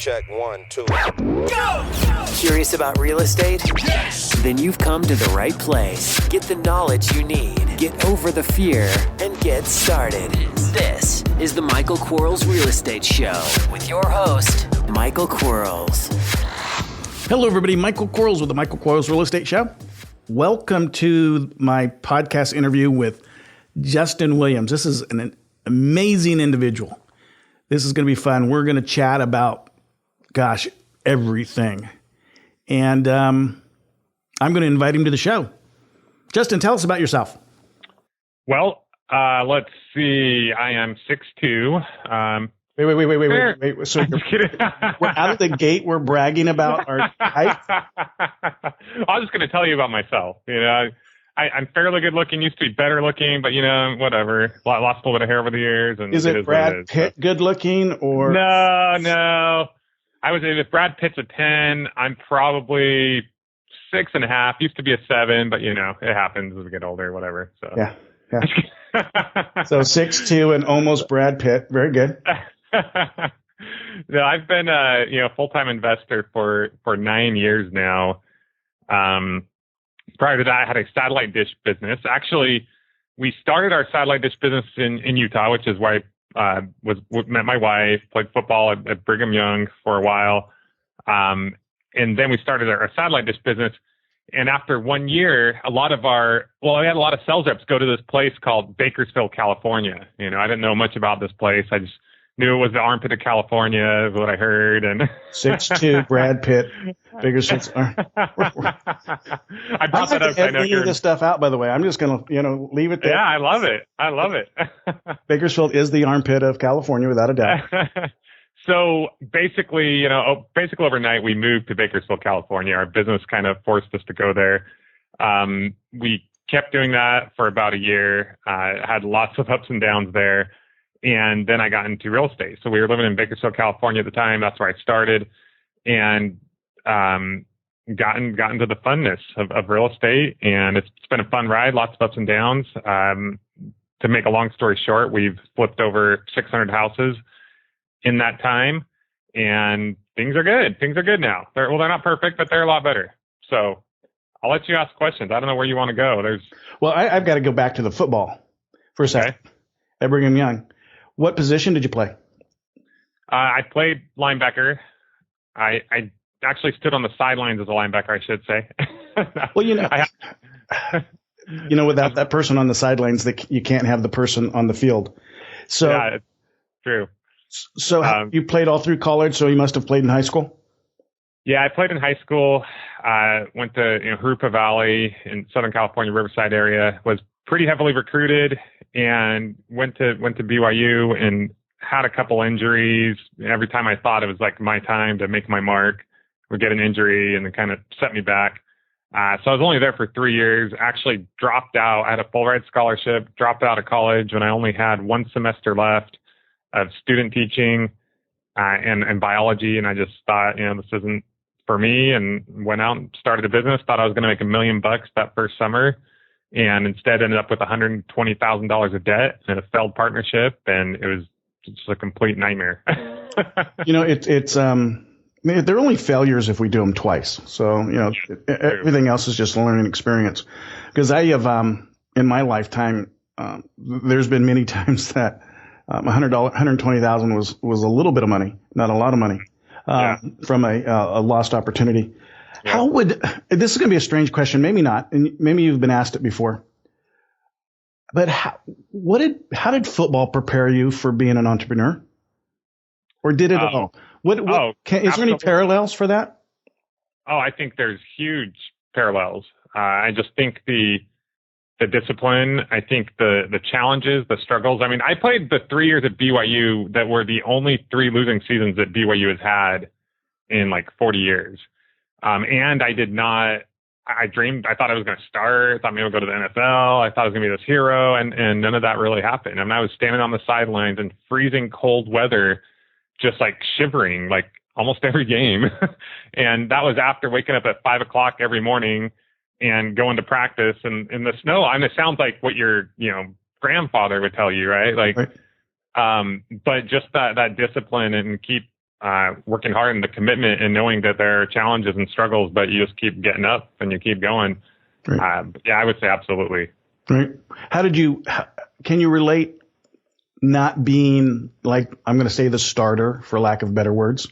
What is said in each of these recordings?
Check 1, 2. Go! Curious about real estate? Yes! Then you've come to the right place. Get the knowledge you need. Get over the fear and get started. This is the Michael Quarles Real Estate Show with your host, Michael Quarles. Hello, everybody. Michael Quarles with the Michael Quarles Real Estate Show. Welcome to my podcast interview with Justin Williams. This is an amazing individual. This is going to be fun. We're going to chat about, everything. And I'm going to invite him to the show. Justin, tell us about yourself. Well, let's see. I am 6'2". Wait. So we're out of the gate. We're bragging about our height. I was just going to tell you about myself. I'm fairly good looking. Used to be better looking, but whatever. Lost a little bit of hair over the years. And is it Brad Pitt good looking or? No. If Brad Pitt's a 10, I'm probably 6.5. Used to be a 7, but it happens as we get older, whatever. So yeah. So 6'2" and almost Brad Pitt. Very good. No, I've been a full-time investor for 9 years now. Prior to that, I had a satellite dish business. Actually, we started our satellite dish business in Utah, which is why I met my wife, played football at Brigham Young for a while. And then we started our satellite dish business. And after 1 year, we had a lot of sales reps go to this place called Bakersfield, California. I didn't know much about this place. I just knew it was the armpit of California, is what I heard. And 6'2", Brad Pitt, Bakersfield. I brought that up. I know you're this stuff out, by the way. I'm just going to, leave it there. Yeah, I love it. Bakersfield is the armpit of California, without a doubt. So basically, overnight we moved to Bakersfield, California. Our business kind of forced us to go there. We kept doing that for about a year. Had lots of ups and downs there. And then I got into real estate. So we were living in Bakersfield, California at the time. That's where I started, and got into the funness of real estate. And it's been a fun ride, lots of ups and downs. To make a long story short, we've flipped over 600 houses in that time, and things are good. Things are good now. They're not perfect, but they're a lot better. So I'll let you ask questions. I don't know where you want to go. I've got to go back to the football for a second. At Brigham Young. What position did you play? I played linebacker. I actually stood on the sidelines as a linebacker, I should say. Well, without that person on the sidelines, you can't have the person on the field. So yeah, it's true. So you played all through college, so you must have played in high school? Yeah, I played in high school. Went to Jurupa Valley in Southern California, Riverside area. Was pretty heavily recruited and went to BYU and had a couple injuries. Every time I thought it was like my time to make my mark, would get an injury and then kind of set me back. So I was only there for 3 years. Actually dropped out. I had a full ride scholarship, dropped out of college when I only had 1 semester left of student teaching and biology. And I just thought, this isn't for me, and went out and started a business. Thought I was going to make $1 million that first summer, and instead ended up with $120,000 of debt and a failed partnership. And it was just a complete nightmare. They're only failures if we do them twice. So, everything else is just a learning experience. Because I have, in my lifetime, there's been many times that $120,000 was a little bit of money, not a lot of money, from a lost opportunity. Yeah. This is going to be a strange question, maybe not, and maybe you've been asked it before, but how did football prepare you for being an entrepreneur? Or did it at all? Is there any parallels for that? Oh, I think there's huge parallels. I just think the discipline, I think the challenges, the struggles. I mean, I played the 3 years at BYU that were the only 3 losing seasons that BYU has had in like 40 years. And I thought I was going to start. I thought maybe I'd go to the NFL. I thought I was going to be this hero, and none of that really happened. I mean, I was standing on the sidelines in freezing cold weather, just like shivering, like almost every game. And that was after waking up at 5:00 every morning and going to practice in the snow. I mean, it sounds like what your, grandfather would tell you, right? Like, right. But just that discipline and keep working hard and the commitment and knowing that there are challenges and struggles, but you just keep getting up and you keep going. Right. Yeah, I would say absolutely. Right. Can you relate not being, like, I'm going to say the starter for lack of better words,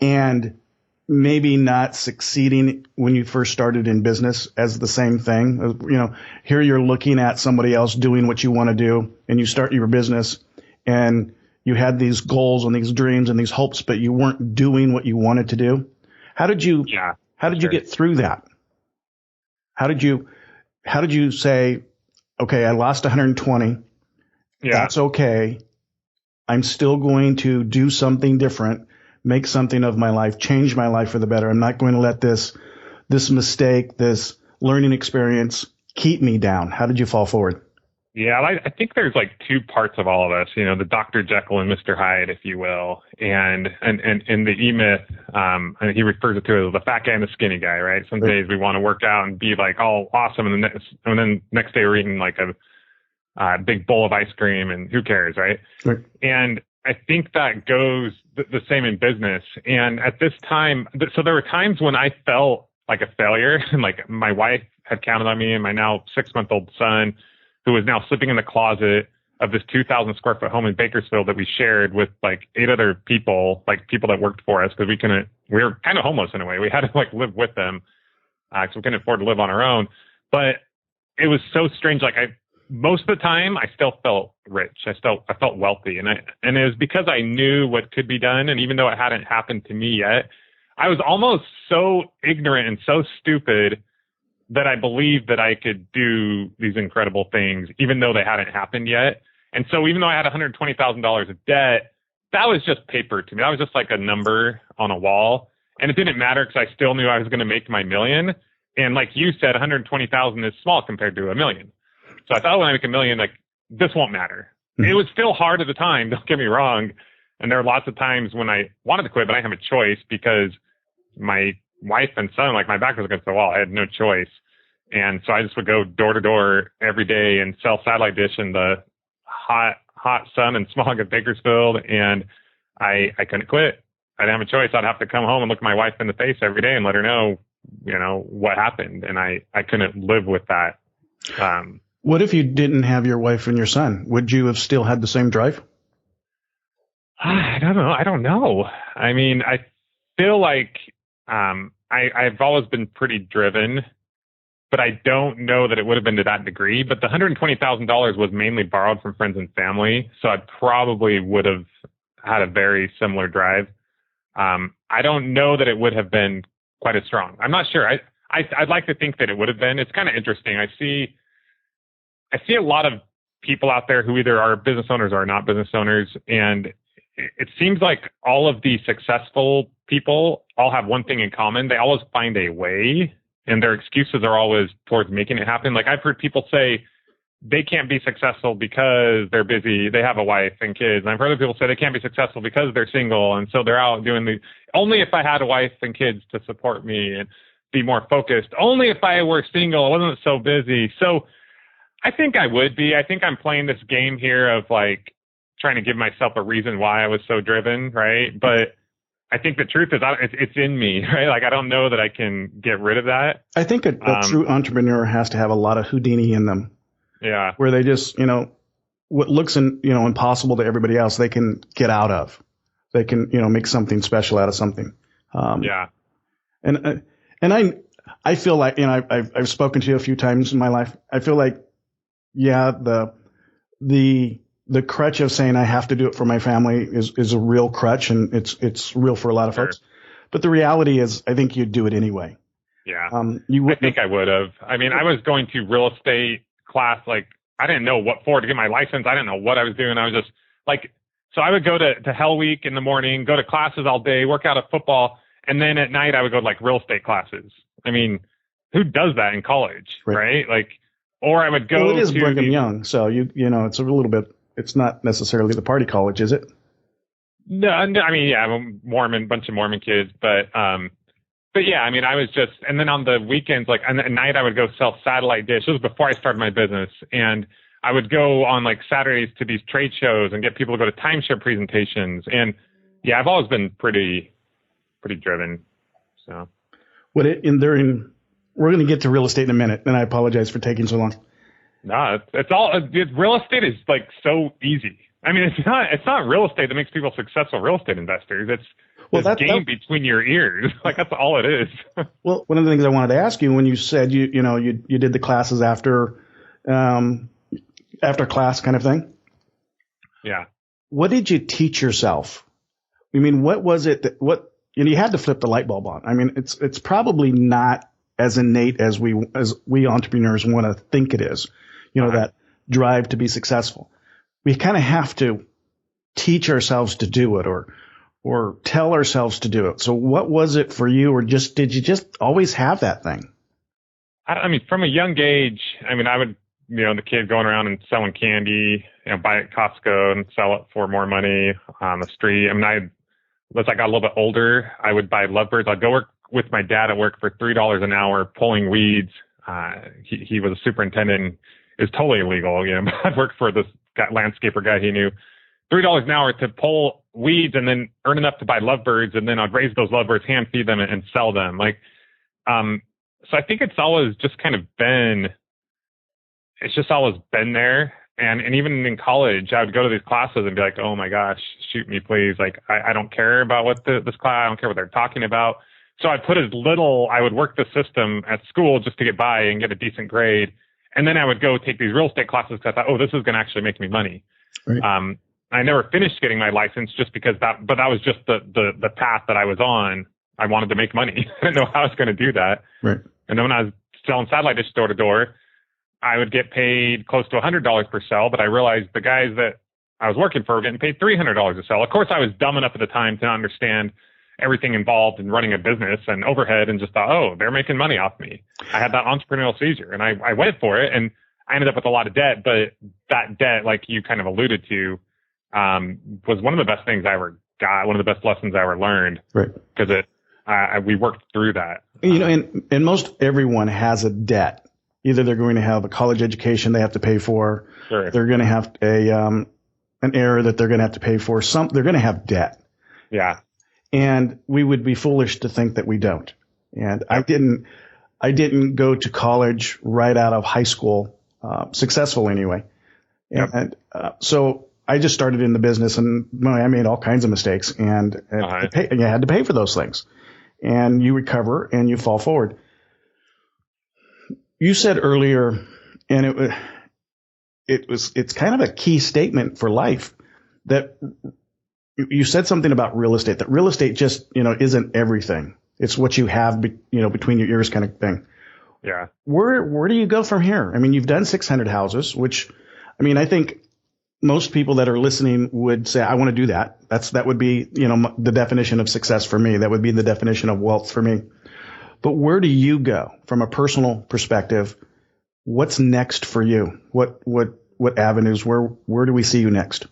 and maybe not succeeding when you first started in business as the same thing? You know, here you're looking at somebody else doing what you want to do, and you start your business and you had these goals and these dreams and these hopes, but you weren't doing what you wanted to do. How did you get through that? How did you say, okay, I lost 120. Yeah. That's okay. I'm still going to do something different, make something of my life, change my life for the better. I'm not going to let this mistake, this learning experience keep me down. How did you fall forward? Yeah, I think there's like two parts of all of us, you know, the Dr. Jekyll and Mr. Hyde, if you will. And in the E-Myth, he refers it to as the fat guy and the skinny guy, right? Some days we want to work out and be like all awesome, and then next day we're eating like a big bowl of ice cream, and who cares, right? And I think that goes the same in business. And at this time, so there were times when I felt like a failure, and like my wife had counted on me and my now 6-month-old son, who was now sleeping in the closet of this 2,000 square foot home in Bakersfield that we shared with like 8 other people, like people that worked for us, because we were kind of homeless in a way. We had to like live with them because we couldn't afford to live on our own. But it was so strange. Like most of the time I still felt rich. I felt wealthy. And it was because I knew what could be done. And even though it hadn't happened to me yet, I was almost so ignorant and so stupid that I believed that I could do these incredible things, even though they hadn't happened yet. And so even though I had $120,000 of debt, that was just paper to me. That was just like a number on a wall. And it didn't matter because I still knew I was going to make my million. And like you said, 120,000 is small compared to $1 million. So I thought when I make $1 million, like this won't matter. It was still hard at the time. Don't get me wrong. And there are lots of times when I wanted to quit, but I didn't have a choice because my wife and son, like my back was against the wall. I had no choice. And so I just would go door to door every day and sell satellite dish in the hot sun and smog of Bakersfield. And I couldn't quit. I didn't have a choice. I'd have to come home and look my wife in the face every day and let her know, you know, what happened. And I couldn't live with that. What if you didn't have your wife and your son? Would you have still had the same drive? I don't know. I mean, I feel like I've always been pretty driven, but I don't know that it would have been to that degree. But the $120,000 was mainly borrowed from friends and family, so I probably would have had a very similar drive. I don't know that it would have been quite as strong. I'm not sure. I'd like to think that it would have been. It's kind of interesting. I see a lot of people out there who either are business owners or are not business owners, and it seems like all of the successful people all have one thing in common. They always find a way, and their excuses are always towards making it happen. Like I've heard people say they can't be successful because they're busy, they have a wife and kids. And I've heard other people say they can't be successful because they're single, and so they're out doing only if I had a wife and kids to support me and be more focused. Only if I were single, I wasn't so busy. So I think I would be. I think I'm playing this game here of like trying to give myself a reason why I was so driven, right? But I think the truth is it's in me, right? Like I don't know that I can get rid of that. I think a true entrepreneur has to have a lot of Houdini in them. Yeah. Where they just, you know, what looks impossible to everybody else, they can get out of. They can, make something special out of something. Yeah. And I feel like, I've spoken to you a few times in my life. I feel like, yeah, the crutch of saying I have to do it for my family is a real crutch, and it's real for a lot of folks. But the reality is, I think you'd do it anyway. Yeah. I think I would have. I mean, I was going to real estate class, like I didn't know what for to get my license. I didn't know what I was doing. I was just like, so I would go to Hell Week in the morning, go to classes all day, work out at football, and then at night I would go to like real estate classes. I mean, who does that in college, right? Like, or I would go. Well, it is Brigham Young, so it's a little bit. It's not necessarily the party college, is it? No, I mean, yeah, I'm a bunch of Mormon kids, but yeah, I mean, I was just, and then on the weekends, like at night, I would go sell satellite dish. This was before I started my business, and I would go on like Saturdays to these trade shows and get people to go to timeshare presentations. And Yeah, I've always been pretty driven. So We're going to get to real estate in a minute, and I apologize for taking so long. No, real estate is like so easy. I mean, it's not real estate that makes people successful real estate investors. It's this game between your ears. Like, that's all it is. Well, one of the things I wanted to ask you when you said you did the classes after class kind of thing. Yeah. What did you teach yourself? I mean, what was it you had to flip the light bulb on. I mean, it's probably not as innate as we entrepreneurs want to think it is. That drive to be successful. We kind of have to teach ourselves to do it or tell ourselves to do it. So what was it for you, or did you just always have that thing? I mean, from a young age, I mean, I would, the kid going around and selling candy, buy it at Costco and sell it for more money on the street. I mean, as I got a little bit older, I would buy lovebirds. I'd go work with my dad at work for $3 an hour pulling weeds. He was a superintendent and it was totally illegal. I'd work for this landscaper guy he knew. $3 an hour to pull weeds and then earn enough to buy lovebirds, and then I'd raise those lovebirds, hand feed them, and sell them. So I think it's always just kind of been. It's just always been there. And even in college, I would go to these classes and be like, oh my gosh, shoot me, please. Like, I don't care about what this class, I don't care what they're talking about. So I would work the system at school just to get by and get a decent grade. And then I would go take these real estate classes because I thought, oh, this is going to actually make me money. Right. I never finished getting my license just because that was just the path that I was on. I wanted to make money. I didn't know how I was going to do that. Right. And then when I was selling satellite dish door to door, I would get paid close to $100 per sell, but I realized the guys that I was working for were getting paid $300 a sell. Of course, I was dumb enough at the time to understand everything involved in running a business and overhead, and just thought, oh, they're making money off me. I had that entrepreneurial seizure, and I went for it, and I ended up with a lot of debt. But that debt, like you kind of alluded to, was one of the best things I ever got, one of the best lessons I ever learned. Right. Because we worked through that. And most everyone has a debt. Either they're going to have a college education they have to pay for, sure. They're going to have an error that they're going to have to pay for. They're going to have debt. Yeah. And we would be foolish to think that we don't. And I didn't go to college right out of high school, successful anyway. And so I just started in the business, and I made all kinds of mistakes, and you had to pay for those things. And you recover and you fall forward. You said earlier, and it's kind of a key statement for life, that you said something about real estate, that real estate just, isn't everything. It's what you have, between your ears kind of thing. Yeah. Where do you go from here? I mean, you've done 600 houses, which, I think most people that are listening would say, I want to do that. That would be, the definition of success for me. That would be the definition of wealth for me. But where do you go from a personal perspective? What's next for you? What avenues? Where do we see you next?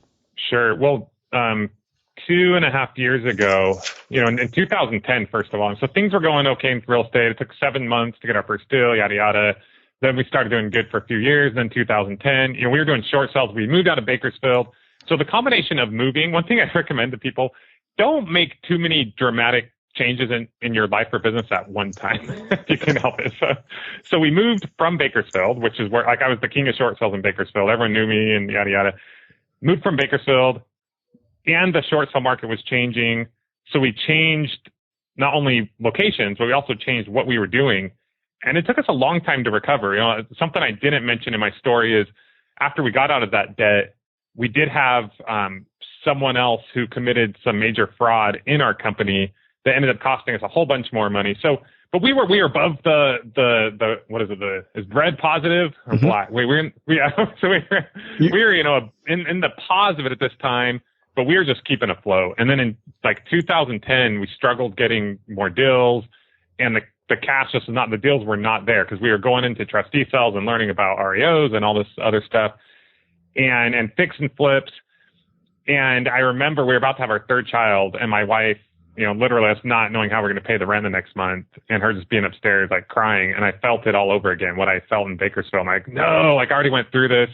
Sure. Well, 2.5 years ago, in 2010, first of all, so things were going okay in real estate. It took 7 months to get our first deal, yada, yada. Then we started doing good for a few years. Then 2010, we were doing short sales. We moved out of Bakersfield. So the combination of moving, one thing I recommend to people, don't make too many dramatic changes in your life or business at one time, if you can help it. So we moved from Bakersfield, which is where, I was the king of short sales in Bakersfield. Everyone knew me and yada, yada. Moved from Bakersfield, and the short sale market was changing. So we changed not only locations, but we also changed what we were doing. And it took us a long time to recover. Something I didn't mention in my story is after we got out of that debt, we did have someone else who committed some major fraud in our company that ended up costing us a whole bunch more money. So, but we were above the what is it? Is red positive or mm-hmm. black? We were in the positive at this time, but we were just keeping afloat. And then in 2010, we struggled getting more deals, and the cash the deals were not there because we were going into trustee sales and learning about REOs and all this other stuff, and fix and flips. And I remember we were about to have our third child, and my wife, literally us not knowing how we're going to pay the rent the next month, and her just being upstairs, crying. And I felt it all over again, what I felt in Bakersfield. I'm like, no, I already went through this.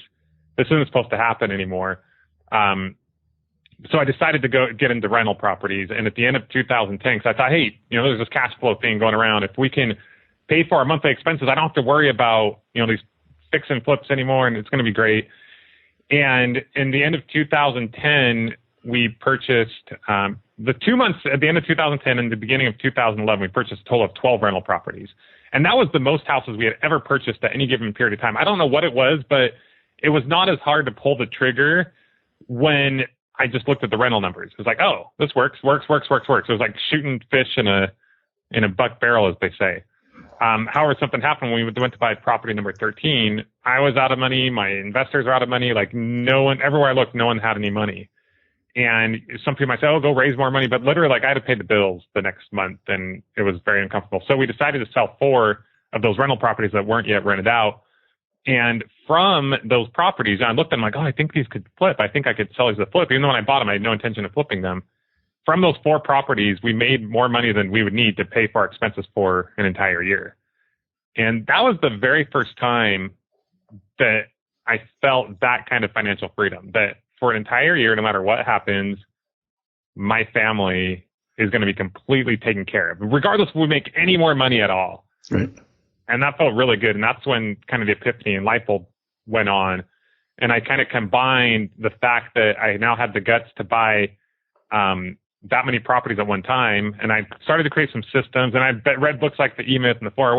This isn't supposed to happen anymore. so I decided to go get into rental properties. And at the end of 2010, because I thought, hey, there's this cash flow thing going around. If we can pay for our monthly expenses, I don't have to worry about, these fix and flips anymore, and it's going to be great. And in the end of 2010, we purchased the 2 months at the end of 2010 and the beginning of 2011, we purchased a total of 12 rental properties. And that was the most houses we had ever purchased at any given period of time. I don't know what it was, but it was not as hard to pull the trigger when I just looked at the rental numbers. It was like, oh, this works. It was like shooting fish in a buck barrel, as they say. However, something happened when we went to buy property number 13. I was out of money. My investors were out of money. Like no one, everywhere I looked, no one had any money. And some people might say, oh, go raise more money. But literally, like I had to pay the bills the next month, and it was very uncomfortable. So we decided to sell 4 of those rental properties that weren't yet rented out. And from those properties, I looked at them like, oh, I think these could flip. I think I could sell these to flip. Even though when I bought them, I had no intention of flipping them. From those 4 properties, we made more money than we would need to pay for our expenses for an entire year. And that was the very first time that I felt that kind of financial freedom, that for an entire year, no matter what happens, my family is going to be completely taken care of, regardless if we make any more money at all. Right. And that felt really good. And that's when kind of the epiphany and light bulb went on. And I kind of combined the fact that I now had the guts to buy that many properties at one time. And I started to create some systems. And I read books like The E-Myth and the 4-Hour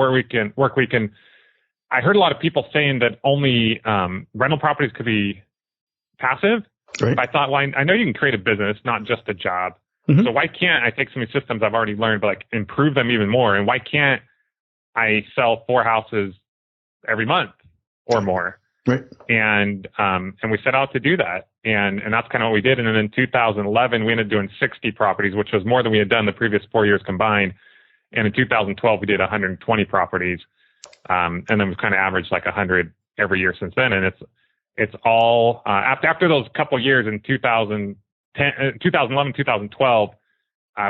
Work Week. And I heard a lot of people saying that only rental properties could be passive. Right. I thought, well, I know you can create a business, not just a job. Mm-hmm. So why can't I take some of these systems I've already learned, but like improve them even more? And why can't I sell 4 houses every month or more? Right. And we set out to do that. And that's kind of what we did. And then in 2011, we ended up doing 60 properties, which was more than we had done the previous 4 years combined. And in 2012, we did 120 properties. And then we've kind of averaged like 100 every year since then. And it's all, after those couple years in 2011, 2012,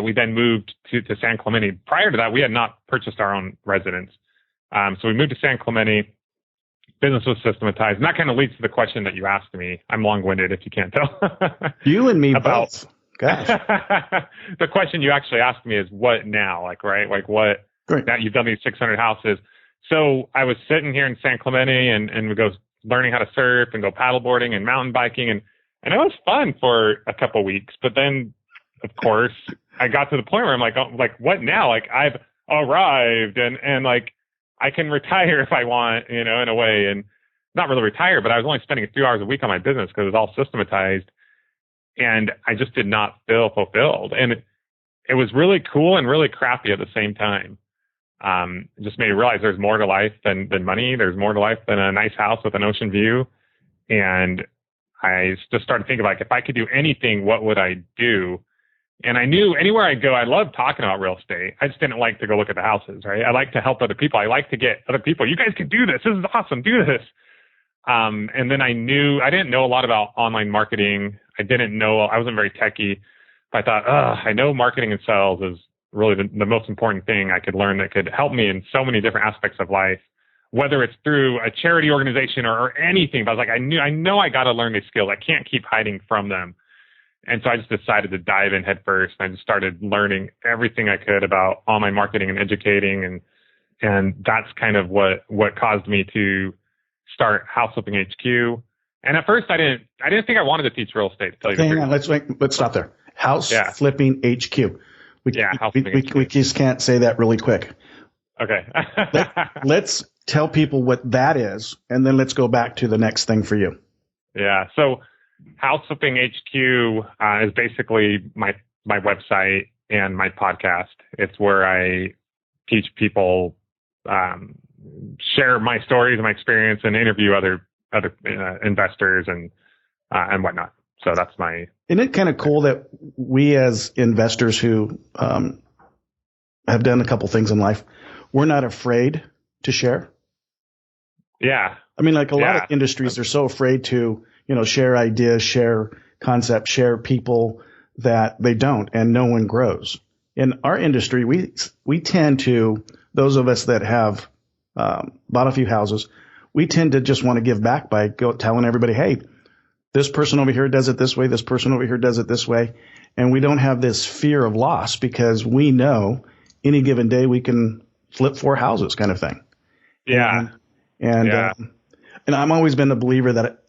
we then moved to San Clemente. Prior to that, we had not purchased our own residence. So we moved to San Clemente. Business was systematized. And that kind of leads to the question that you asked me. I'm long-winded, if you can't tell. You and me both. Gosh. The question you actually asked me is, what now? Like, right? Like, what? Right. Now you've done these 600 houses. So I was sitting here in San Clemente and we go learning how to surf and go paddleboarding and mountain biking. And it was fun for a couple of weeks. But then, of course, I got to the point where I'm like, oh, like, what now? Like, I've arrived and like, I can retire if I want, in a way, and not really retire, but I was only spending a few hours a week on my business because it was all systematized, and I just did not feel fulfilled. And it was really cool and really crappy at the same time. It just made me realize there's more to life than money. There's more to life than a nice house with an ocean view. And I just started thinking, like, if I could do anything, what would I do? And I knew anywhere I go, I love talking about real estate. I just didn't like to go look at the houses, right? I like to help other people. I like to get other people, you guys can do this. This is awesome. Do this. And then I didn't know a lot about online marketing. I wasn't very techie. But I thought, I know marketing and sales is really the most important thing I could learn that could help me in so many different aspects of life, whether it's through a charity organization or anything. But I was like, I know I got to learn these skills. I can't keep hiding from them. And so I just decided to dive in head first. And I just started learning everything I could about online marketing and educating. And that's kind of what caused me to start House Flipping HQ. And at first I didn't think I wanted to teach real estate. To tell you the truth. Hang on, let's stop there. House Flipping HQ. HQ. We just can't say that really quick. Okay. Let's tell people what that is, and then let's go back to the next thing for you. Yeah. So House Flipping HQ is basically my website and my podcast. It's where I teach people, share my stories and my experience, and interview other investors and whatnot. So that's my. Isn't it kind of cool that we as investors who have done a couple things in life, we're not afraid to share? Yeah. I mean, like a lot of industries, they're so afraid to, share ideas, share concepts, share people that they don't, and no one grows. In our industry, we tend to, those of us that have bought a few houses, we tend to just want to give back by telling everybody, hey, this person over here does it this way. This person over here does it this way. And we don't have this fear of loss because we know any given day we can flip 4 houses kind of thing. Yeah. And I've always been a believer that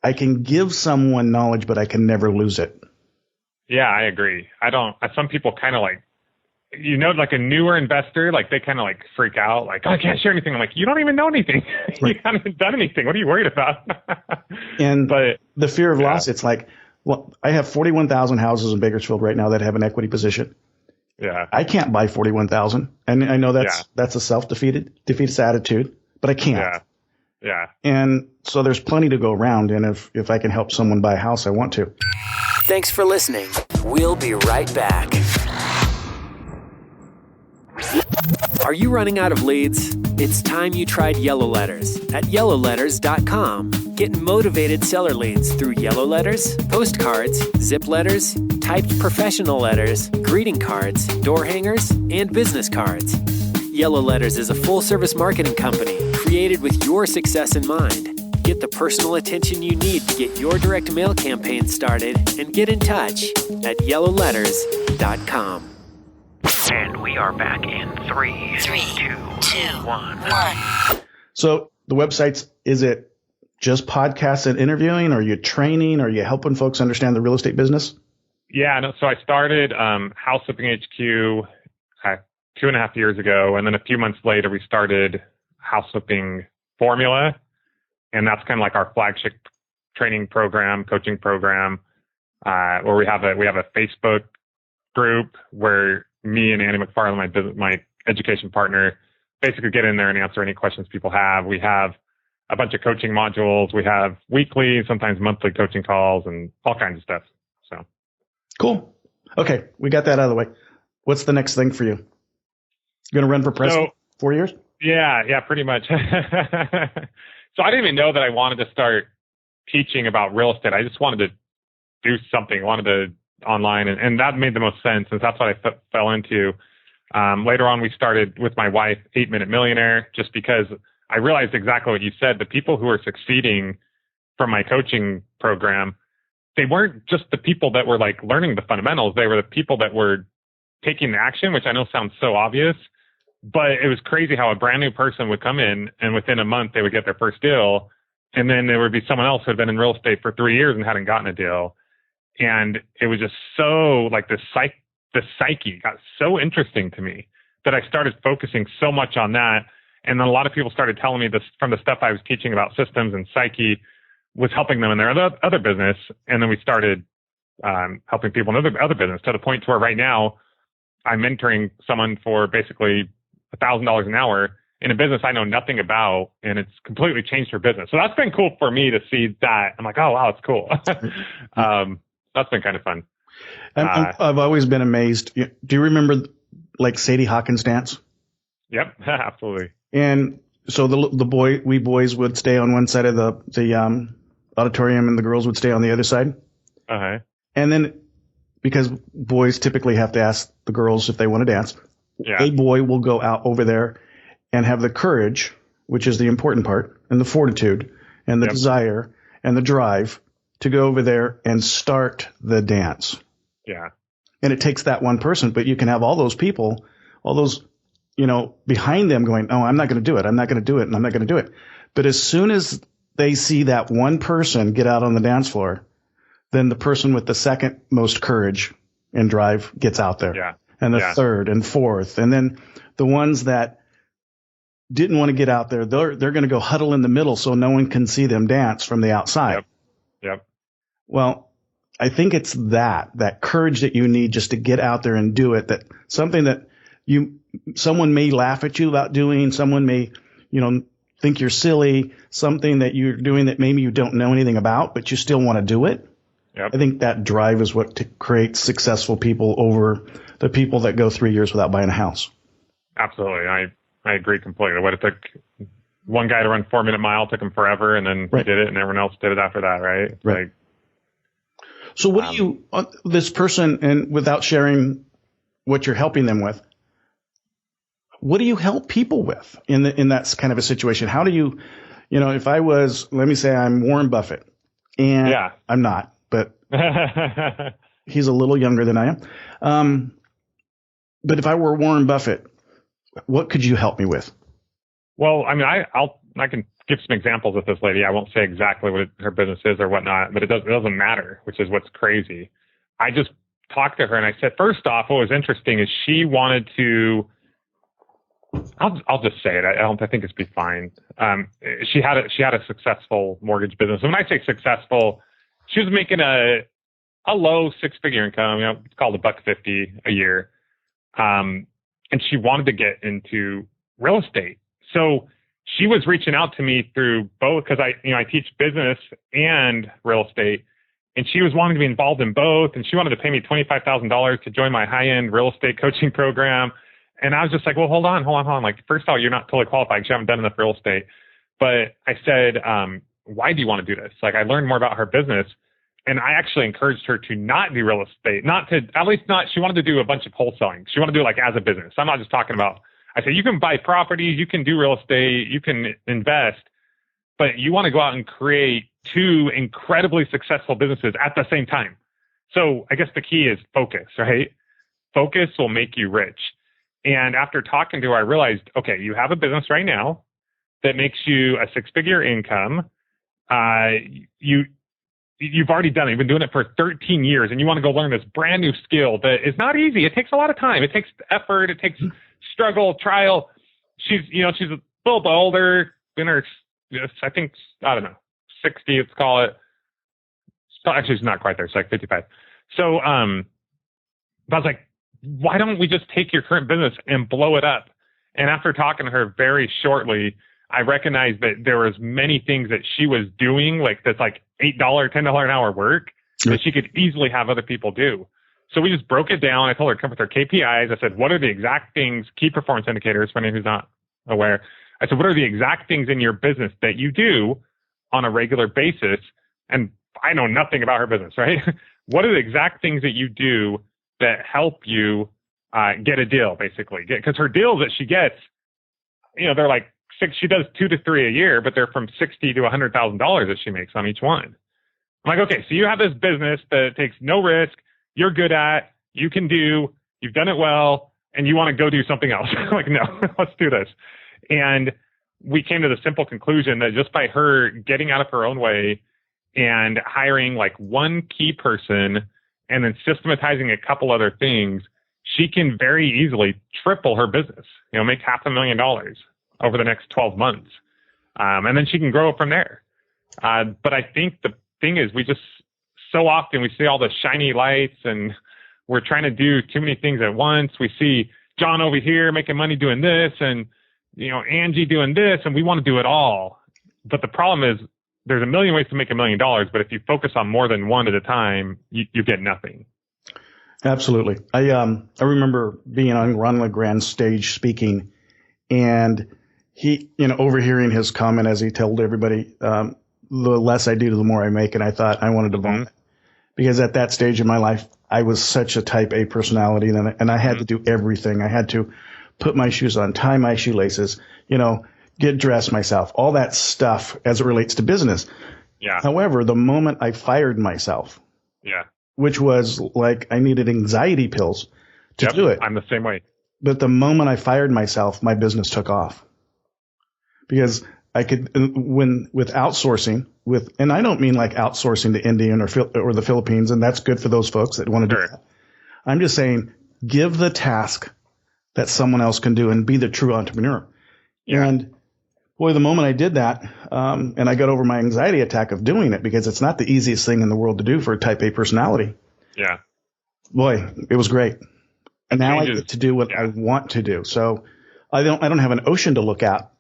I can give someone knowledge, but I can never lose it. Yeah, I agree. Some people kind of like, like a newer investor, like they kind of like freak out, like, oh, I can't share anything. I'm like, you don't even know anything. Right. You haven't done anything. What are you worried about? But the fear of loss, it's like, well, I have 41,000 houses in Bakersfield right now that have an equity position. Yeah. I can't buy 41,000. And I know that's a defeatist attitude, but I can't. Yeah. Yeah. And so there's plenty to go around. And if I can help someone buy a house, I want to. Thanks for listening. We'll be right back. Are you running out of leads? It's time you tried Yellow Letters at yellowletters.com. Get motivated seller leads through Yellow Letters, postcards, zip letters, typed professional letters, greeting cards, door hangers, and business cards. Yellow Letters is a full-service marketing company created with your success in mind. Get the personal attention you need to get your direct mail campaign started and get in touch at yellowletters.com. And we are back in 3, 2, 1. So the websites, is it just podcasts and interviewing? Are you training? Are you helping folks understand the real estate business? Yeah. No, so I started House Flipping HQ 2.5 years ago. And then a few months later, we started House Flipping Formula. And that's kind of like our flagship training program, coaching program, where we have a Facebook group where me and Annie McFarland, my education partner, basically get in there and answer any questions people have. We have a bunch of coaching modules. We have weekly, sometimes monthly coaching calls and all kinds of stuff. So cool. Okay, we got that out of the way. What's the next thing for you? You going to run for president? 4 years? Yeah, pretty much. So I didn't even know that I wanted to start teaching about real estate. I just wanted to do something. I wanted to online, and that made the most sense, and that's what I fell into. Later on, we started with my wife 8-Minute Millionaire, just because I realized exactly what you said. The people who are succeeding from my coaching program, they weren't just the people that were like learning the fundamentals. They were the people that were taking the action, which I know sounds so obvious, but it was crazy how a brand new person would come in and within a month they would get their first deal. And then there would be someone else who had been in real estate for 3 years and hadn't gotten a deal. And it was just so like the psyche got so interesting to me that I started focusing so much on that. And then a lot of people started telling me this from the stuff I was teaching about systems and psyche was helping them in their other business. And then we started helping people in other business to the point to where right now I'm mentoring someone for basically $1,000 an hour in a business I know nothing about, and it's completely changed her business. So that's been cool for me to see that. I'm like, oh, wow, it's cool. That's been kind of fun. I've always been amazed. Do you remember like Sadie Hawkins dance? Yep, absolutely. And so we boys would stay on one side of the auditorium and the girls would stay on the other side. Uh-huh. And then because boys typically have to ask the girls if they want to dance, a boy will go out over there and have the courage, which is the important part, and the fortitude and the desire and the drive to go over there and start the dance. Yeah. And it takes that one person, but you can have all those people, all those, behind them going, oh, I'm not going to do it. I'm not going to do it. And I'm not going to do it. But as soon as they see that one person get out on the dance floor, then the person with the second most courage and drive gets out there. Yeah. And the third and fourth. And then the ones that didn't want to get out there, they're going to go huddle in the middle so no one can see them dance from the outside. Yep. Well, I think it's that courage that you need just to get out there and do it. That something that someone may laugh at you about doing, someone may, think you're silly, something that you're doing that maybe you don't know anything about, but you still want to do it. Yep. I think that drive is what creates successful people over the people that go 3 years without buying a house. Absolutely. I agree completely. What it took one guy to run 4-minute mile took him forever, and then he did it, and everyone else did it after that, right? Right. So what do you, this person, and without sharing what you're helping them with, what do you help people with in that kind of a situation? How do you, if I was, let me say I'm Warren Buffett, And Yeah. I'm not, but he's a little younger than I am. But if I were Warren Buffett, what could you help me with? Well, I mean, I can give some examples of this lady. I won't say exactly what her business is or whatnot, but it doesn't matter, which is what's crazy. I just talked to her and I said, first off, what was interesting is she wanted to. I'll just say it. I think it's be fine. She had a successful mortgage business. And when I say successful, she was making a low 6-figure income. It's called $150 a year. And she wanted to get into real estate. So she was reaching out to me through both because I teach business and real estate, and she was wanting to be involved in both. And she wanted to pay me $25,000 to join my high-end real estate coaching program. And I was just like, well, hold on. Like, first of all, you're not totally qualified because you haven't done enough real estate. But I said, why do you want to do this? Like, I learned more about her business. And I actually encouraged her to not do real estate, she wanted to do a bunch of wholesaling. She wanted to do it like as a business. I'm not just talking about, I said, you can buy properties, you can do real estate, you can invest, but you want to go out and create 2 incredibly successful businesses at the same time. So I guess the key is focus, right? Focus will make you rich. And after talking to her, I realized, okay, you have a business right now that makes you a 6-figure income. You've already done it. You've been doing it for 13 years, and you want to go learn this brand new skill that is not easy. It takes a lot of time. It takes effort. It takes struggle, trial. She's a little bit older, in her, I think, I don't know, 60, let's call it. Actually, she's not quite there. It's like 55. So, but I was like, why don't we just take your current business and blow it up? And after talking to her very shortly, I recognized that there was many things that she was doing, like that's like $8, $10 an hour work that she could easily have other people do. So we just broke it down. I told her to come with her KPIs. I said, what are the exact things, key performance indicators, for anyone who's not aware? I said, what are the exact things in your business that you do on a regular basis? And I know nothing about her business, right? What are the exact things that you do that help you get a deal, basically? Because her deals that she gets, they're like, she does 2 to 3 a year, but they're from $60,000 to $100,000 that she makes on each one. I'm like, okay, so you have this business that takes no risk, you're good at, you've done it well, and you want to go do something else. Like, no, let's do this. And we came to the simple conclusion that just by her getting out of her own way and hiring like one key person and then systematizing a couple other things, she can very easily triple her business, make $500,000 over the next 12 months. And then she can grow it from there. But I think the thing is, we just so often we see all the shiny lights and we're trying to do too many things at once. We see John over here making money doing this and, Angie doing this, and we want to do it all. But the problem is there's a million ways to make $1 million. But if you focus on more than one at a time, you get nothing. Absolutely. I remember being on Ron LeGrand's stage speaking, and he, overhearing his comment as he told everybody, the less I do, the more I make. And I thought I wanted to vomit because at that stage in my life, I was such a type A personality, and I had to do everything. I had to put my shoes on, tie my shoelaces, get dressed myself, all that stuff as it relates to business. Yeah. However, the moment I fired myself, which was like I needed anxiety pills to do it. I'm the same way. But the moment I fired myself, my business took off. Because I could, with outsourcing, and I don't mean like outsourcing to India or the Philippines, and that's good for those folks that want to do that. I'm just saying, give the task that someone else can do and be the true entrepreneur. Yeah. And boy, the moment I did that, and I got over my anxiety attack of doing it, because it's not the easiest thing in the world to do for a type A personality. Yeah. Boy, it was great. And now I get to do what I want to do. So I don't have an ocean to look at,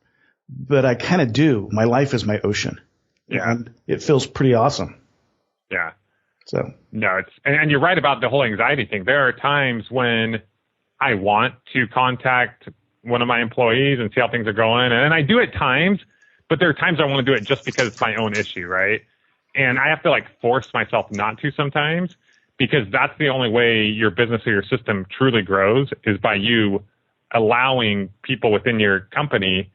but I kind of do. My life is my ocean. Yeah. And it feels pretty awesome. Yeah. So no, and you're right about the whole anxiety thing. There are times when I want to contact one of my employees and see how things are going. And I do at times, but there are times I want to do it just because it's my own issue, right? And I have to force myself not to sometimes, because that's the only way your business or your system truly grows, is by you allowing people within your company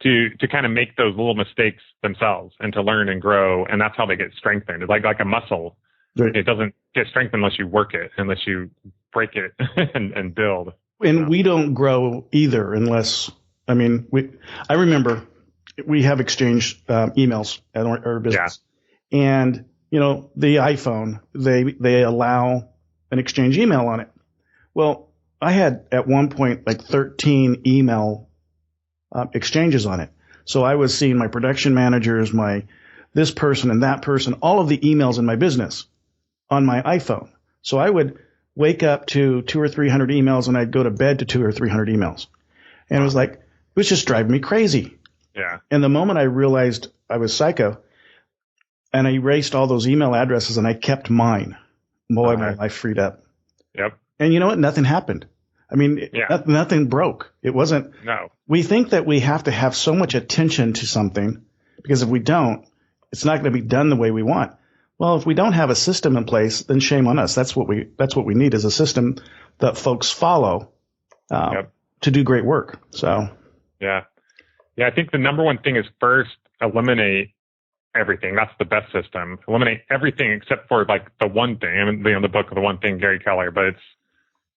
to kind of make those little mistakes themselves and to learn and grow. And that's how they get strengthened. It's like a muscle. Right. It doesn't get strengthened unless you work it, unless you break it and build. And we don't grow either unless, I remember we have exchanged emails at our business. Yeah. And, the iPhone, they allow an exchange email on it. Well, I had at one point like 13 email exchanges on it. So I was seeing my production managers, this person and that person, all of the emails in my business on my iPhone. So I would wake up to 200 or 300 emails and I'd go to bed to 200 or 300 emails. And it was just driving me crazy. Yeah. And the moment I realized I was psycho and I erased all those email addresses and I kept mine, boy, my life freed up. Yep. And you know what? Nothing happened. Nothing broke. It wasn't. No. We think that we have to have so much attention to something because if we don't, it's not going to be done the way we want. Well, if we don't have a system in place, then shame on us. That's what we need is a system that folks follow to do great work. So. Yeah. I think the number one thing is first eliminate everything. That's the best system. Eliminate everything except for like the one thing. The book of the one thing, Gary Keller, but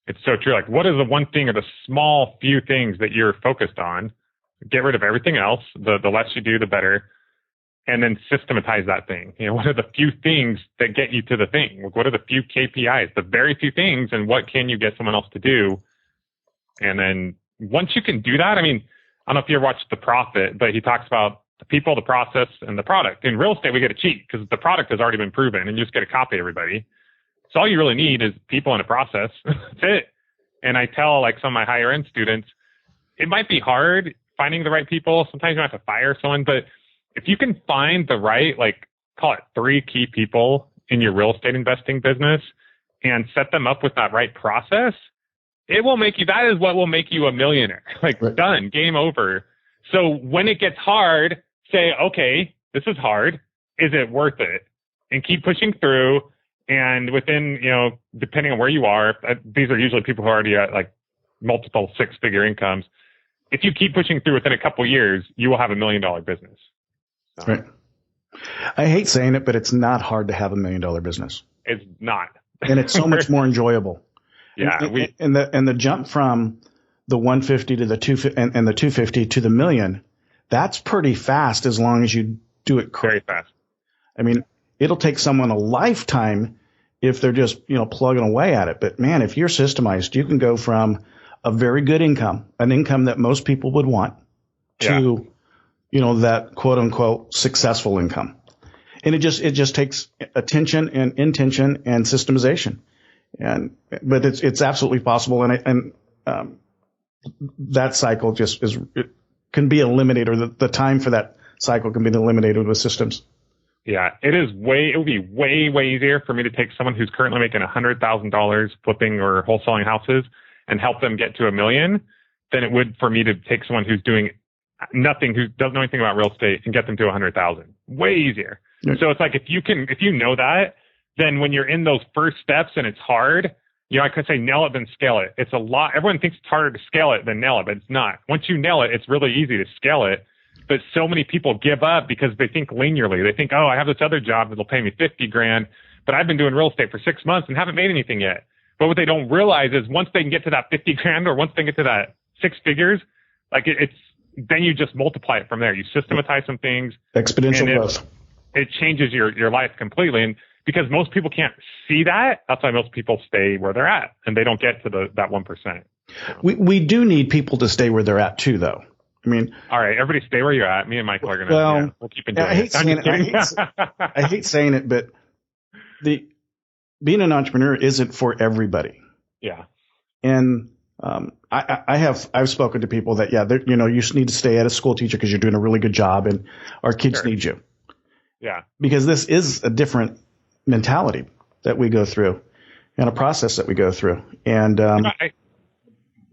it's so true. Like, what is the one thing or the small few things that you're focused on? Get rid of everything else. The less you do, the better. And then systematize that thing. What are the few things that get you to the thing? What are the few KPIs, the very few things, and what can you get someone else to do? And then once you can do that, I don't know if you ever watched The Profit, but he talks about the people, the process, and the product. In real estate, we get to cheat because the product has already been proven and you just get to copy everybody. So all you really need is people and a process. That's it. And I tell like some of my higher end students, it might be hard finding the right people. Sometimes you have to fire someone, but if you can find the right, like call it 3 key people in your real estate investing business and set them up with that right process, it will make you, that is what will make you a millionaire. Like right. Done, game over. So when it gets hard, say, okay, this is hard. Is it worth it? And keep pushing through. And within, depending on where you are, these are usually people who are already at like multiple 6-figure incomes. If you keep pushing through within a couple of years, you will have $1 million business. So. Right. I hate saying it, but it's not hard to have $1 million business. It's not. And it's so much more enjoyable. Yeah. And the jump from the 150 to the 250 and the 250 to the $1 million, that's pretty fast as long as you do it correctly. Very fast. It'll take someone a lifetime if they're just, plugging away at it. But man, if you're systemized, you can go from a very good income, an income that most people would want, to, that quote unquote successful income. And it just takes attention and intention and systemization. But it's absolutely possible. And that cycle it can be eliminated, or the time for that cycle can be eliminated with systems. Yeah, it would be way, way easier for me to take someone who's currently making $100,000 flipping or wholesaling houses and help them get to $1 million than it would for me to take someone who's doing nothing, who doesn't know anything about real estate, and get them to 100,000. Way easier. Yeah. So it's like, if you know that, then when you're in those first steps and it's hard, I could say nail it, then scale it. It's a lot. Everyone thinks it's harder to scale it than nail it, but it's not. Once you nail it, it's really easy to scale it. But so many people give up because they think linearly. They think, oh, I have this other job that'll pay me $50,000, but I've been doing real estate for 6 months and haven't made anything yet. But what they don't realize is once they can get to that $50,000, or once they get to that 6 figures, like then you just multiply it from there. You systematize some things. Exponential growth. It changes your life completely. And because most people can't see that, that's why most people stay where they're at and they don't get to that 1%. We do need people to stay where they're at too, though. All right, everybody stay where you're at. Me and Michael are going to, we'll keep enjoying it. I hate saying it, but being an entrepreneur isn't for everybody. Yeah. And I've spoken to people that, you need to stay at a school teacher because you're doing a really good job and our kids need you. Yeah. Because this is a different mentality that we go through and a process that we go through. And,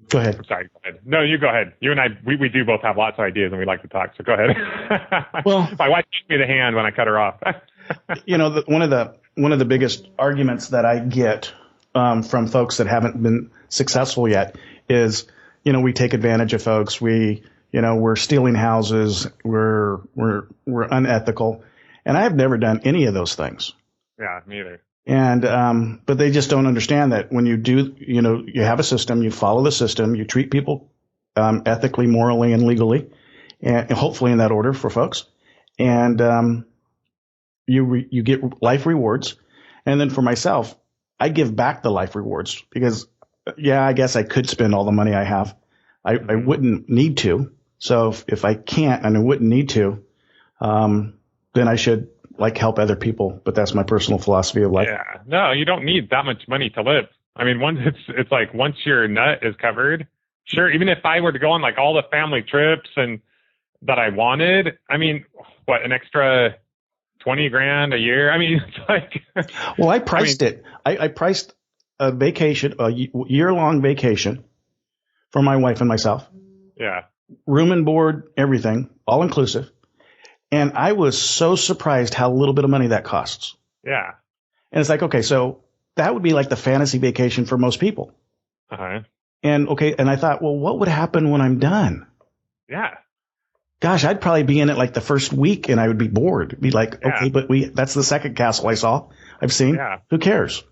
go ahead. I'm sorry. Go ahead. No, you go ahead. You and I, we do both have lots of ideas and we like to talk. So go ahead. Well, my wife gave me the hand when I cut her off. One of the biggest arguments that I get from folks that haven't been successful yet is, we take advantage of folks. We we're stealing houses, we're unethical. And I have never done any of those things. Yeah, me either. And, but they just don't understand that when you do, you have a system, you follow the system, you treat people, ethically, morally, and legally, and hopefully in that order for folks. And, you get life rewards. And then for myself, I give back the life rewards because, I guess I could spend all the money I have. I wouldn't need to. So if I can't and I wouldn't need to, then I should help other people. But that's my personal philosophy of life. Yeah. No, you don't need that much money to live. I mean, once once your nut is covered, sure. Even if I were to go on all the family trips and that I wanted, I mean, what, an extra 20 grand a year? I mean, it's well, I priced it. I priced a vacation, a year-long vacation for my wife and myself. Yeah. Room and board, everything, all inclusive. And I was so surprised how little bit of money that costs. Yeah. And it's okay, so that would be the fantasy vacation for most people. Uh-huh. And and I thought, well, what would happen when I'm done? Yeah. Gosh, I'd probably be in it the first week and I would be bored. Be okay, but that's the second castle I saw. I've seen. Yeah. Who cares?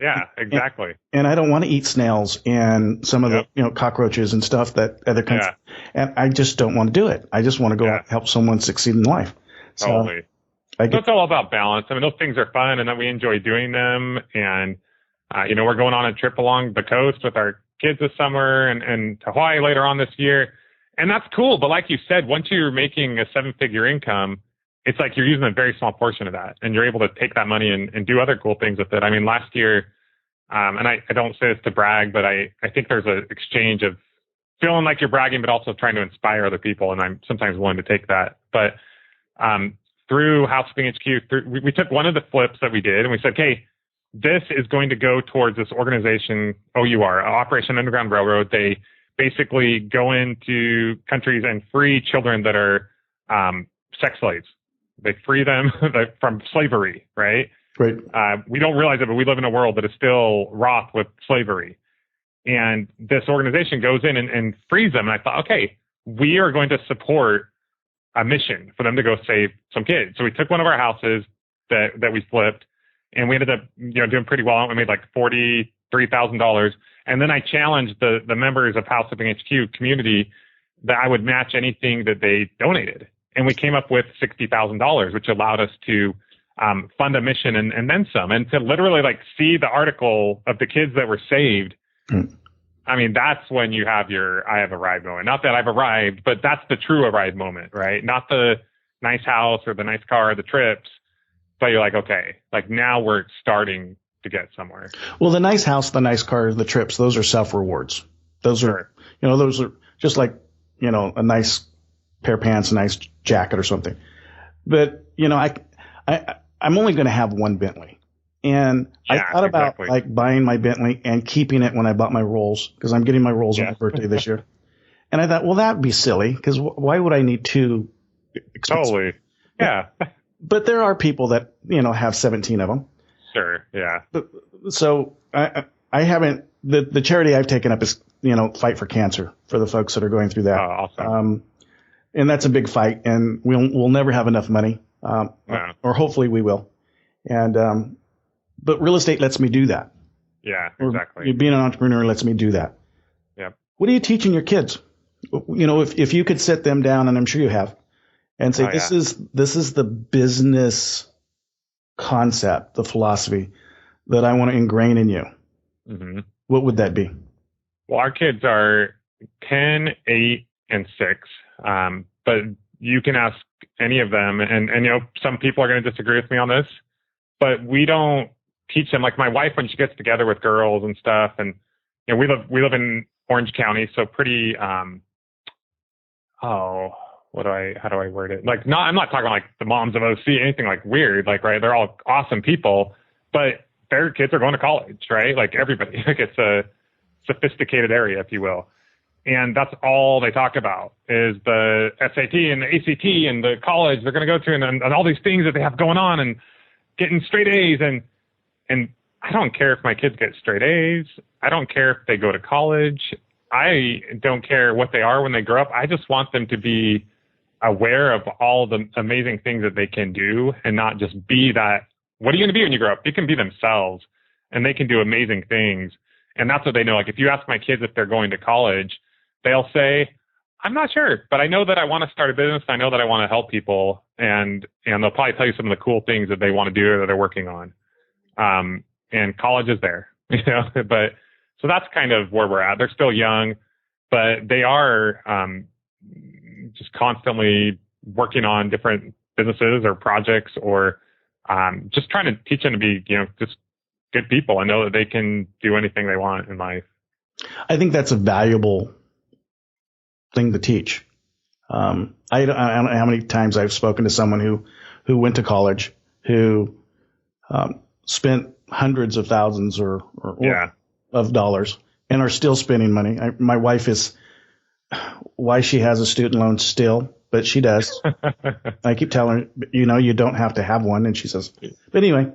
Yeah, exactly. And I don't want to eat snails and some of the cockroaches and stuff that other countries. Yeah. And I just don't want to do it. I just want to go out and help someone succeed in life. Totally. So it's all about balance. I mean, those things are fun and that we enjoy doing them. And, we're going on a trip along the coast with our kids this summer and to Hawaii later on this year. And that's cool. But like you said, once you're making a 7-figure income, it's you're using a very small portion of that and you're able to take that money and do other cool things with it. I mean, last year, and I don't say this to brag, but I think there's an exchange of feeling like you're bragging, but also trying to inspire other people. And I'm sometimes willing to take that. But through Housekeeping HQ, we took one of the flips that we did and we said, okay, this is going to go towards this organization, OUR, Operation Underground Railroad. They basically go into countries and free children that are sex slaves. They free them from slavery, right? Right. We don't realize it, but we live in a world that is still wrought with slavery. And this organization goes in and frees them. And I thought, okay, we are going to support a mission for them to go save some kids. So we took one of our houses that we flipped, and we ended up doing pretty well. We made $43,000. And then I challenged the members of Housekeeping HQ community that I would match anything that they donated. And we came up with $60,000, which allowed us to fund a mission and then some. And to literally see the article of the kids that were saved. I mean, that's when you have I have arrived moment. Not that I've arrived, but that's the true arrived moment, right? Not the nice house or the nice car or the trips, but you're okay, now we're starting to get somewhere. Well, the nice house, the nice car, the trips, those are self-rewards. Those are, those are just a nice pair of pants, a nice jacket or something. But, I'm only going to have one Bentley. And I thought about buying my Bentley and keeping it when I bought my Rolls, because I'm getting my Rolls on my birthday this year. And I thought, well, that'd be silly, because why would I need two expensive? Totally. Yeah. But there are people that, have 17 of them. Sure. Yeah. So I haven't, the charity I've taken up is, Fight for Cancer for the folks that are going through that. Oh, awesome. And that's a big fight, and we'll never have enough money. Or hopefully we will. And, but real estate lets me do that. Yeah, exactly. Being an entrepreneur lets me do that. Yeah. What are you teaching your kids? If you could sit them down, and I'm sure you have, and say, this is the business concept, the philosophy that I want to ingrain in you. Mm-hmm. What would that be? Well, our kids are 10, 8, and 6. But you can ask any of them, and some people are going to disagree with me on this, but we don't teach them. Like my wife, when she gets together with girls and stuff, and we live in Orange County, so pretty. How do I word it? I'm not talking like the moms of OC, anything weird, right? They're all awesome people, but their kids are going to college, right? Like everybody, it's a sophisticated area, if you will. And that's all they talk about is the SAT and the ACT and the college they're going to go to and all these things that they have going on and getting straight A's. And I don't care if my kids get straight A's. I don't care if they go to college. I don't care what they are when they grow up. I just want them to be aware of all the amazing things that they can do and not just be that. What are you going to be when you grow up? They can be themselves and they can do amazing things. And that's what they know. Like if you ask my kids if they're going to college, they'll say, I'm not sure, but I know that I want to start a business. I know that I want to help people. And they'll probably tell you some of the cool things that they want to do or that they're working on. And college is there, but so that's kind of where we're at. They're still young, but they are just constantly working on different businesses or projects or just trying to teach them to be, just good people and know that they can do anything they want in life. I think that's a valuable thing to teach. I don't know how many times I've spoken to someone who went to college, who spent hundreds of thousands or of dollars and are still spending money. My wife is why she has a student loan still, but she does. I keep telling her, you don't have to have one. And she says, but anyway,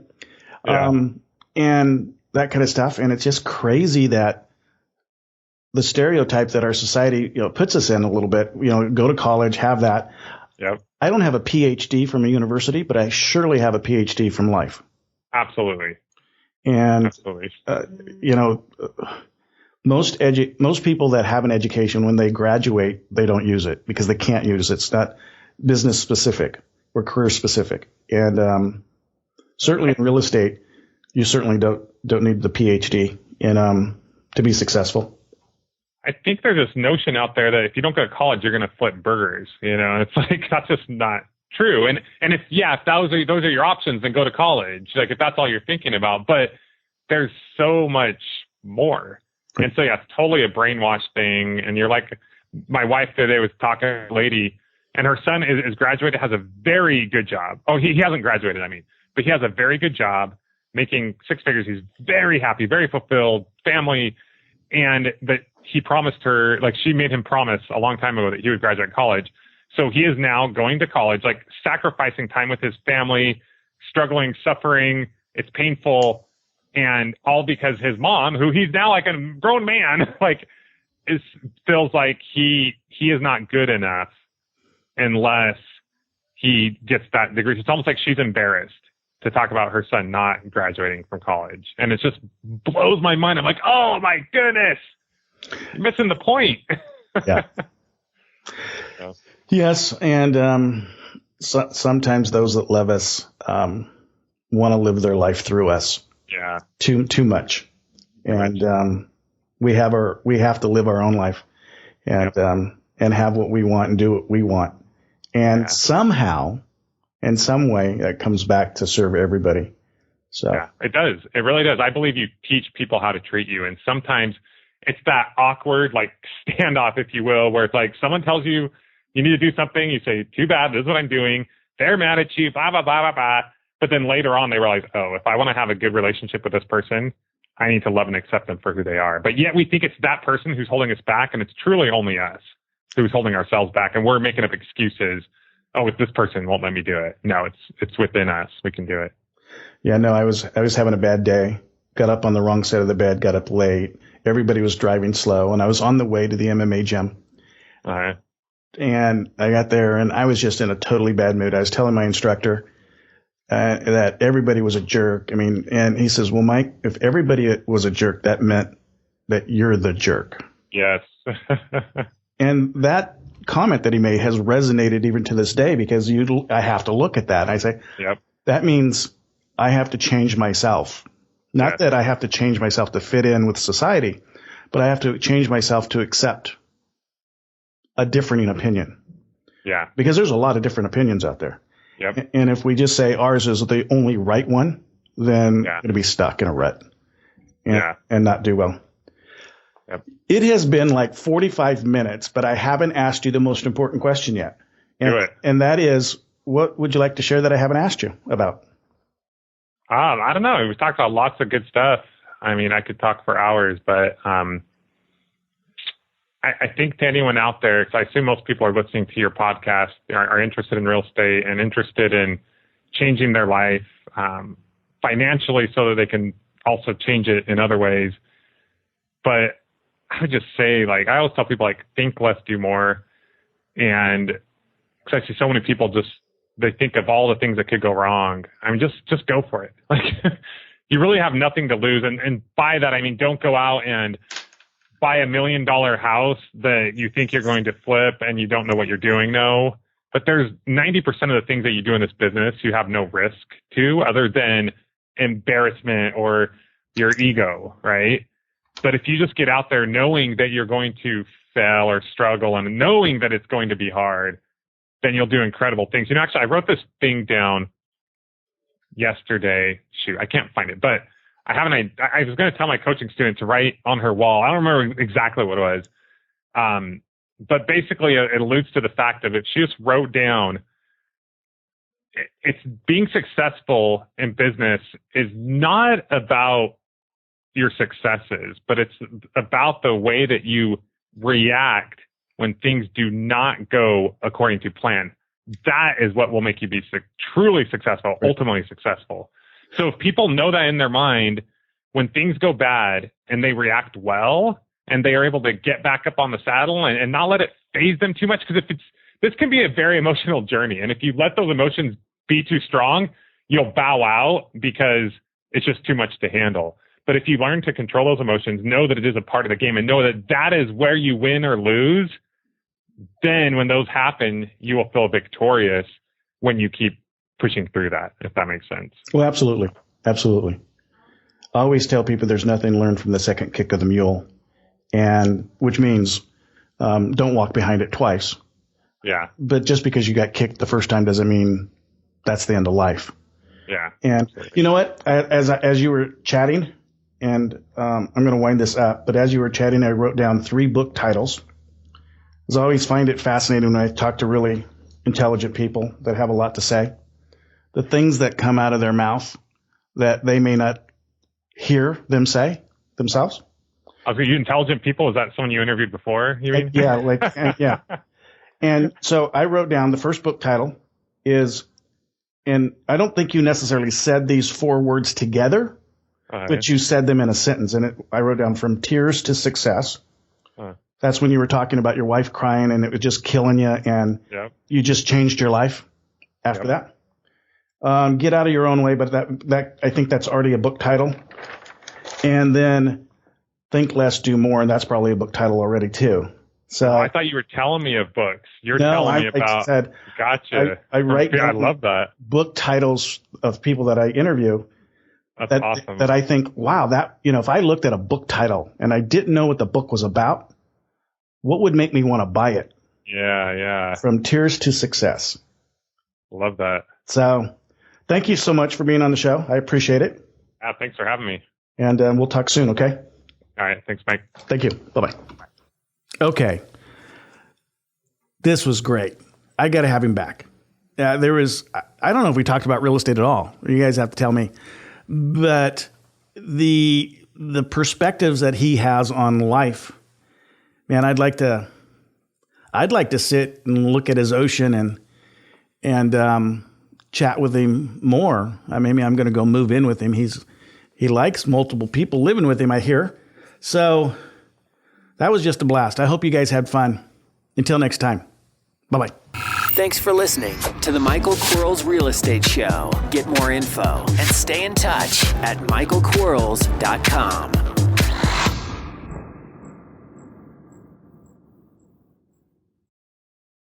and that kind of stuff. And it's just crazy that the stereotype that our society, puts us in a little bit, go to college, have that. Yep. I don't have a PhD from a university, but I surely have a PhD from life. Absolutely. And, Absolutely. most people that have an education, when they graduate, they don't use it because they can't use it. It's not business specific or career specific. And, certainly in real estate, you certainly don't need the PhD to be successol. I think there's this notion out there that if you don't go to college, you're going to flip burgers. It's like, that's just not true. And if those are your options, then go to college. Like if that's all you're thinking about, but there's so much more. And so, it's totally a brainwash thing. And you're like, my wife today was talking to a lady and her son is graduated, has a very good job. Oh, he hasn't graduated, but he has a very good job making six figures. He's very happy, very fulfilled family. And that he promised her, like she made him promise a long time ago that he would graduate college. So he is now going to college, like sacrificing time with his family, struggling, suffering. It's painful. And all because his mom, who he's now like a grown man, feels like he is not good enough unless he gets that degree. It's almost like she's embarrassed to talk about her son not graduating from college. And it just blows my mind. I'm like, oh my goodness, you're missing the point. Yeah. So. Yes. And sometimes those that love us want to live their life through us. Yeah. Too much. And we have to live our own life and have what we want and do what we want. And somehow, in some way, that comes back to serve everybody. So yeah, it does. It really does. I believe you teach people how to treat you. And sometimes it's that awkward, like standoff, if you will, where it's like someone tells you you need to do something. You say, too bad. This is what I'm doing. They're mad at you, blah, blah, blah, blah, blah. But then later on, they realize, oh, if I want to have a good relationship with this person, I need to love and accept them for who they are. But yet we think it's that person who's holding us back. And it's truly only us who's holding ourselves back. And we're making up excuses. Oh, if this person won't let me do it. No, it's within us. We can do it. Yeah, no, I was having a bad day. Got up on the wrong side of the bed, got up late. Everybody was driving slow, and I was on the way to the MMA gym. All right. And I got there, and I was just in a totally bad mood. I was telling my instructor that everybody was a jerk. And he says, well, Mike, if everybody was a jerk, that meant that you're the jerk. Yes. And that comment that he made has resonated even to this day because I have to look at that. And I say, yep. That means I have to change myself. Not that I have to change myself to fit in with society, but I have to change myself to accept a differing opinion. Yeah. Because there's a lot of different opinions out there. Yep. And if we just say ours is the only right one, then we're going to be stuck in a rut and not do well. Yep. It has been like 45 minutes, but I haven't asked you the most important question yet. Do it. And that is, what would you like to share that I haven't asked you about? I don't know. We talked about lots of good stuff. I could talk for hours, but I think to anyone out there, because I assume most people are listening to your podcast, are interested in real estate and interested in changing their life financially so that they can also change it in other ways. But I would just say, like, I always tell people, like, think less, do more. And because I see so many people they think of all the things that could go wrong. I mean, just go for it. Like, you really have nothing to lose. And by that, I mean, don't go out and buy $1 million house that you think you're going to flip and you don't know what you're doing. No, but there's 90% of the things that you do in this business, you have no risk to other than embarrassment or your ego, right? But if you just get out there knowing that you're going to fail or struggle and knowing that it's going to be hard, then you'll do incredible things. You know, actually, I wrote this thing down yesterday. Shoot, I can't find it, but I was going to tell my coaching student to write on her wall. I don't remember exactly what it was. But basically it alludes to the fact of it. She just wrote down, it's being successful in business is not about your successes, but it's about the way that you react when things do not go according to plan. That is what will make you be truly successful, ultimately successful. So if people know that in their mind, when things go bad and they react well and they are able to get back up on the saddle and not let it phase them too much, because this can be a very emotional journey. And if you let those emotions be too strong, you'll bow out because it's just too much to handle. But if you learn to control those emotions, know that it is a part of the game and know that that is where you win or lose, then when those happen, you will feel victorious when you keep pushing through that, if that makes sense. Well, absolutely. Absolutely. I always tell people there's nothing learned from the second kick of the mule, and which means don't walk behind it twice. Yeah. But just because you got kicked the first time doesn't mean that's the end of life. Yeah. And absolutely. You know what? As you were chatting, and I'm going to wind this up, but as you were chatting, I wrote down 3 book titles. I always find it fascinating when I talk to really intelligent people that have a lot to say. The things that come out of their mouth that they may not hear them say themselves. Are you intelligent people? Is that someone you interviewed before? You mean? Yeah, yeah. And so I wrote down the first book title is, and I don't think you necessarily said these 4 words together, but you said them in a sentence. And I wrote down From Tears to Success. That's when you were talking about your wife crying and it was just killing you, and you just changed your life after that. Get Out of Your Own Way, but that I think that's already a book title. And then Think Less, Do More, and that's probably a book title already too. So I thought you were telling me of books. You're telling me about. I said, gotcha. I write down I love that. Book titles of people that I interview. That's awesome. That I think, wow, that, if I looked at a book title and I didn't know what the book was about, what would make me want to buy it? Yeah. From Tears to Success. Love that. So thank you so much for being on the show. I appreciate it. Thanks for having me. And we'll talk soon, okay? All right. Thanks, Mike. Thank you. Bye-bye. Okay. This was great. I got to have him back. I don't know if we talked about real estate at all. You guys have to tell me. But the perspectives that he has on life, man, I'd like to sit and look at his ocean and chat with him more. Maybe I'm going to go move in with him. He likes multiple people living with him, I hear. So that was just a blast. I hope you guys had fun. Until next time. Bye-bye. Thanks for listening to the Michael Quarles Real Estate Show. Get more info and stay in touch at michaelquarles.com.